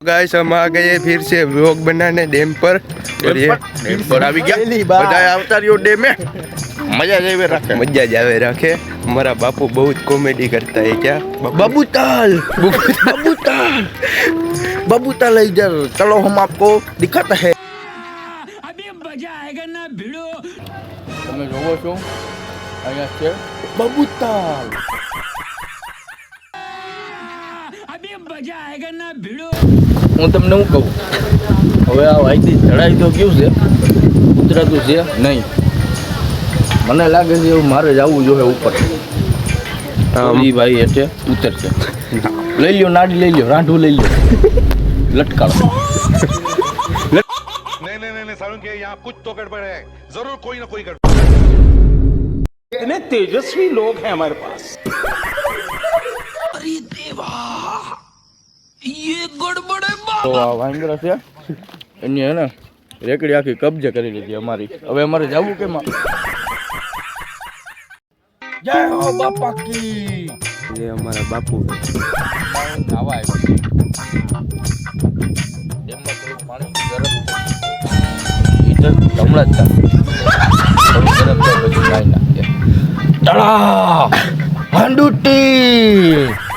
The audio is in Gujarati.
गाइस हम आ गए फिर से व्लॉग बनाने डैम पर और ये ડેમ પર આવી ગયા બધા આવતા રહ્યો ડેમે મજા જ આવે રાખે मजा जावे रखे हमारा बापू बहुत कॉमेडी करता है क्या बबूताल बबूताल बबूताल इधर चलो हम आपको दिखाते हैं अभी मजा आएगा ना भिड़ो તમે જોવો છો અહીંયા છે બબૂતાલ अभी मजा आएगा ना भिड़ो હું તમને શું કહું હવે આ વાયથી ચડાઈ તો ગયું છે ઉતરાતું છે નહીં મને લાગે છે એવું મારે જવું જોઈએ ઉપર ઈ ભાઈ એટલે ઉતરશે લઈ લ્યો નાડી લઈ લ્યો રાંઢું લઈ લ્યો લટકાડો नहीं सारुण के यहाँ कुछ तो गड़बड़ है जरूर कोई ना कोई गड़बड़ इतने तेजस्वी लोग हैं हमारे पास તો આ વાંદરા છે એની હે ને રેકડી આખી કબજે કરી લીધી અમારી હવે અમારે જવું કેમ જય હો બાપા કી ये हमारा बापू નાવા આવ્યો ડેમમાં થોડું પાણી ગરમ હીટર હમણાં જ થોડું ગરમ થાય પછી નાઈ નાખીએ તળા હાંડુટી